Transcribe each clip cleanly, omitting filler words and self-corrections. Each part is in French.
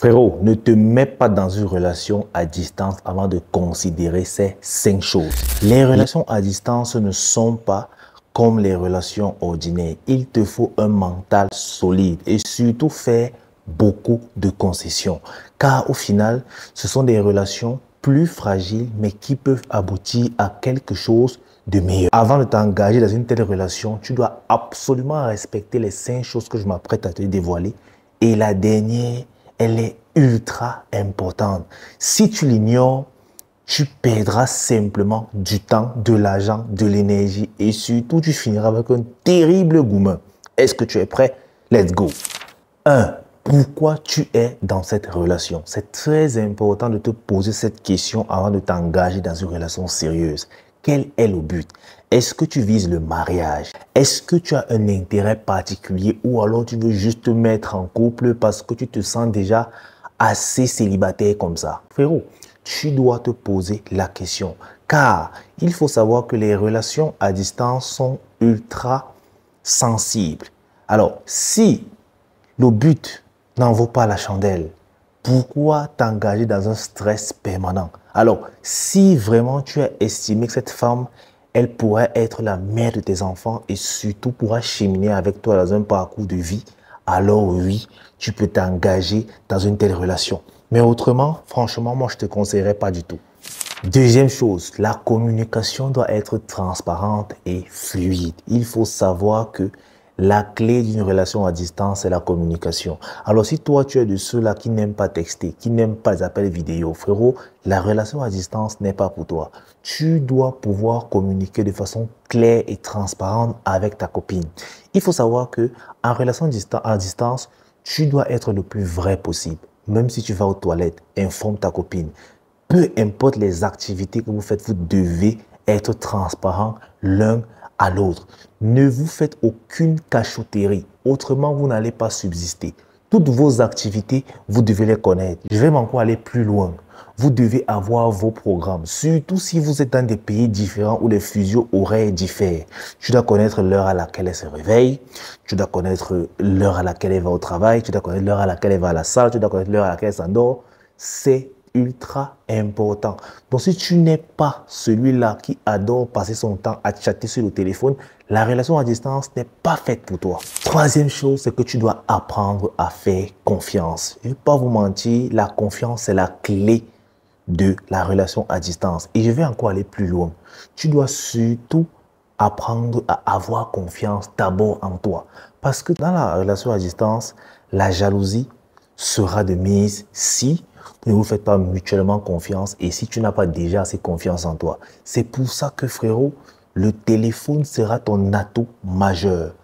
Frérot, ne te mets pas dans une relation à distance avant de considérer ces 5 choses. Les relations à distance ne sont pas comme les relations ordinaires. Il te faut un mental solide et surtout faire beaucoup de concessions. Car au final, ce sont des relations plus fragiles mais qui peuvent aboutir à quelque chose de meilleur. Avant de t'engager dans une telle relation, tu dois absolument respecter les 5 choses que je m'apprête à te dévoiler. Et la dernière, elle est ultra importante. Si tu l'ignores, tu perdras simplement du temps, de l'argent, de l'énergie et surtout tu finiras avec un terrible gourmand. Est-ce que tu es prêt? Let's go. 1. Pourquoi tu es dans cette relation? C'est très important de te poser cette question avant de t'engager dans une relation sérieuse. Quel est le but? Est-ce que tu vises le mariage? Est-ce que tu as un intérêt particulier ou alors tu veux juste te mettre en couple parce que tu te sens déjà assez célibataire comme ça? Frérot, tu dois te poser la question car il faut savoir que les relations à distance sont ultra sensibles. Alors, si le but n'en vaut pas la chandelle, pourquoi t'engager dans un stress permanent? Alors, si vraiment tu as estimé que cette femme, elle pourrait être la mère de tes enfants et surtout pourra cheminer avec toi dans un parcours de vie, alors oui, tu peux t'engager dans une telle relation. Mais autrement, franchement, moi, je ne te conseillerais pas du tout. Deuxième chose, la communication doit être transparente et fluide. Il faut savoir que la clé d'une relation à distance, c'est la communication. Alors, si toi, tu es de ceux-là qui n'aiment pas texter, qui n'aiment pas les appels vidéo, frérot, la relation à distance n'est pas pour toi. Tu dois pouvoir communiquer de façon claire et transparente avec ta copine. Il faut savoir que en relation à distance, tu dois être le plus vrai possible. Même si tu vas aux toilettes, informe ta copine. Peu importe les activités que vous faites, vous devez être transparent l'un à l'autre. Ne vous faites aucune cachotterie, autrement vous n'allez pas subsister. Toutes vos activités, vous devez les connaître. Je vais encore aller plus loin. Vous devez avoir vos programmes, surtout si vous êtes dans des pays différents où les fuseaux horaires diffèrent. Tu dois connaître l'heure à laquelle elle se réveille, tu dois connaître l'heure à laquelle elle va au travail, tu dois connaître l'heure à laquelle elle va à la salle, tu dois connaître l'heure à laquelle elle s'endort. C'est ultra important. Donc, si tu n'es pas celui-là qui adore passer son temps à chatter sur le téléphone, la relation à distance n'est pas faite pour toi. Troisième chose, c'est que tu dois apprendre à faire confiance. Je ne vais pas vous mentir, la confiance, c'est la clé de la relation à distance. Et je vais encore aller plus loin. Tu dois surtout apprendre à avoir confiance d'abord en toi. Parce que dans la relation à distance, la jalousie sera de mise si vous ne vous faites pas mutuellement confiance et si tu n'as pas déjà assez confiance en toi. C'est pour ça que, frérot, le téléphone sera ton atout majeur.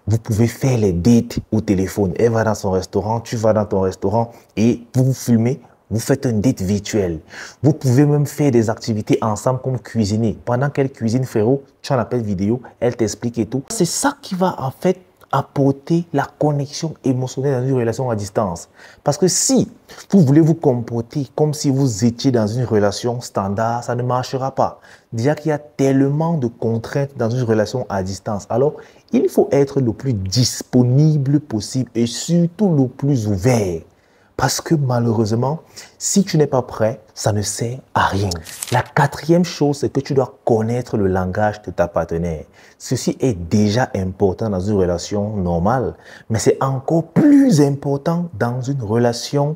Vous pouvez faire les dates au téléphone. Elle va dans son restaurant, tu vas dans ton restaurant et vous vous filmez, vous faites un date virtuel. Vous pouvez même faire des activités ensemble comme cuisiner. Pendant qu'elle cuisine, frérot, tu en appelles vidéo, elle t'explique et tout. C'est ça qui va en fait apporter la connexion émotionnelle dans une relation à distance. Parce que si vous voulez vous comporter comme si vous étiez dans une relation standard, ça ne marchera pas. Déjà qu'il y a tellement de contraintes dans une relation à distance. Alors, il faut être le plus disponible possible et surtout le plus ouvert. Parce que malheureusement, si tu n'es pas prêt, ça ne sert à rien. La quatrième chose, c'est que tu dois connaître le langage de ta partenaire. Ceci est déjà important dans une relation normale, mais c'est encore plus important dans une relation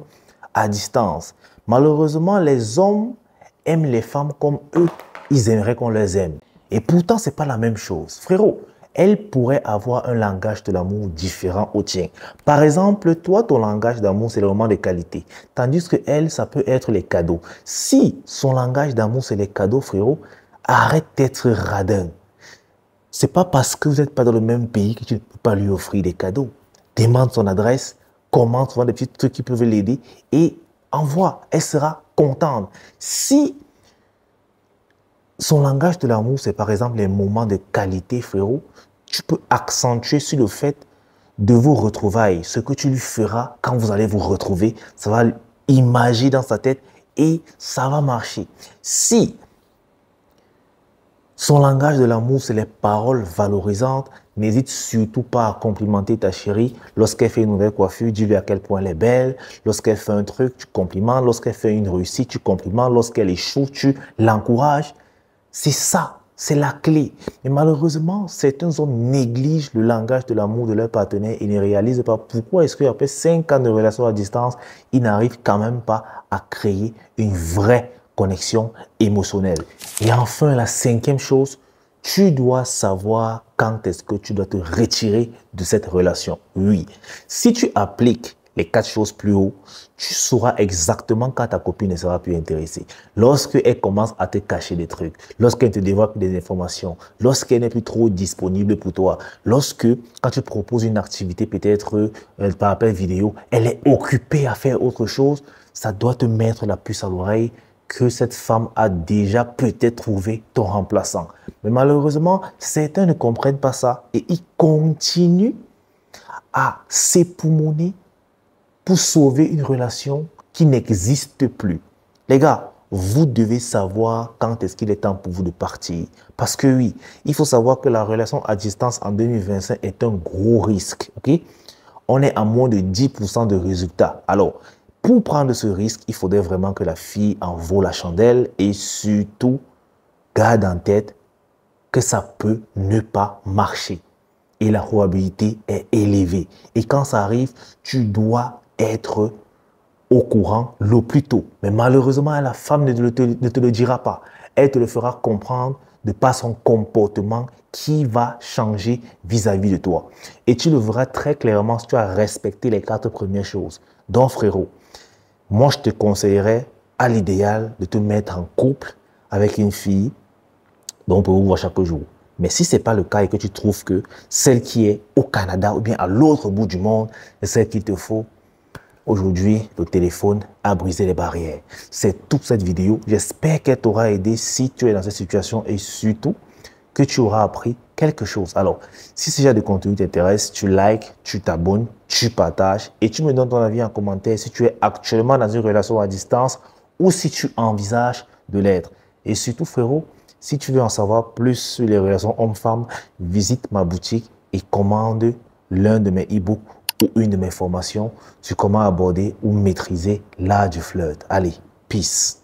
à distance. Malheureusement, les hommes aiment les femmes comme eux, ils aimeraient qu'on les aime. Et pourtant, ce n'est pas la même chose. Frérot, elle pourrait avoir un langage de l'amour différent au tien. Par exemple, toi, ton langage d'amour, c'est le moment de qualité. Tandis que elle, ça peut être les cadeaux. Si son langage d'amour, c'est les cadeaux, frérot, arrête d'être radin. C'est pas parce que vous n'êtes pas dans le même pays que tu ne peux pas lui offrir des cadeaux. Demande son adresse, commande souvent des petits trucs qui peuvent l'aider et envoie. Elle sera contente. Si son langage de l'amour, c'est par exemple les moments de qualité, frérot, tu peux accentuer sur le fait de vos retrouvailles. Ce que tu lui feras quand vous allez vous retrouver, ça va imaginer dans sa tête et ça va marcher. Si Son langage de l'amour, c'est les paroles valorisantes. N'hésite surtout pas à complimenter ta chérie. Lorsqu'elle fait une nouvelle coiffure, dis-lui à quel point elle est belle. Lorsqu'elle fait un truc, tu complimentes. Lorsqu'elle fait une réussite, tu complimentes. Lorsqu'elle échoue, tu l'encourages. C'est ça, c'est la clé. Mais malheureusement, certaines hommes négligent le langage de l'amour de leur partenaire et ne réalisent pas pourquoi est-ce qu'après 5 ans de relation à distance, ils n'arrivent quand même pas à créer une vraie connexion émotionnelle. Et enfin, la cinquième chose, tu dois savoir quand est-ce que tu dois te retirer de cette relation. Oui, si tu appliques les 4 choses plus haut, tu sauras exactement quand ta copine ne sera plus intéressée. Lorsqu'elle commence à te cacher des trucs, lorsqu'elle te dévoile des informations, lorsqu'elle n'est plus trop disponible pour toi, quand tu proposes une activité peut-être par appel vidéo, elle est occupée à faire autre chose, ça doit te mettre la puce à l'oreille que cette femme a déjà peut-être trouvé ton remplaçant. Mais malheureusement, certains ne comprennent pas ça et ils continuent à s'époumoner pour sauver une relation qui n'existe plus. Les gars, vous devez savoir quand est-ce qu'il est temps pour vous de partir. Parce que oui, il faut savoir que la relation à distance en 2025 est un gros risque. Okay? On est à moins de 10% de résultats. Alors, pour prendre ce risque, il faudrait vraiment que la fille en vaut la chandelle et surtout, garde en tête que ça peut ne pas marcher. Et la probabilité est élevée. Et quand ça arrive, tu dois être au courant le plus tôt. Mais malheureusement, la femme ne te le dira pas. Elle te le fera comprendre de par son comportement qui va changer vis-à-vis de toi. Et tu le verras très clairement si tu as respecté les 4 premières choses. Donc frérot, moi je te conseillerais à l'idéal de te mettre en couple avec une fille dont on peut vous voir chaque jour. Mais si ce n'est pas le cas et que tu trouves que celle qui est au Canada ou bien à l'autre bout du monde est celle qu'il te faut, aujourd'hui, le téléphone a brisé les barrières. C'est toute cette vidéo. J'espère qu'elle t'aura aidé si tu es dans cette situation et surtout que tu auras appris quelque chose. Alors, si ce genre de contenu t'intéresse, tu likes, tu t'abonnes, tu partages et tu me donnes ton avis en commentaire si tu es actuellement dans une relation à distance ou si tu envisages de l'être. Et surtout, frérot, si tu veux en savoir plus sur les relations hommes-femmes, visite ma boutique et commande l'un de mes e-books ou une de mes formations sur comment aborder ou maîtriser l'art du flirt. Allez, peace.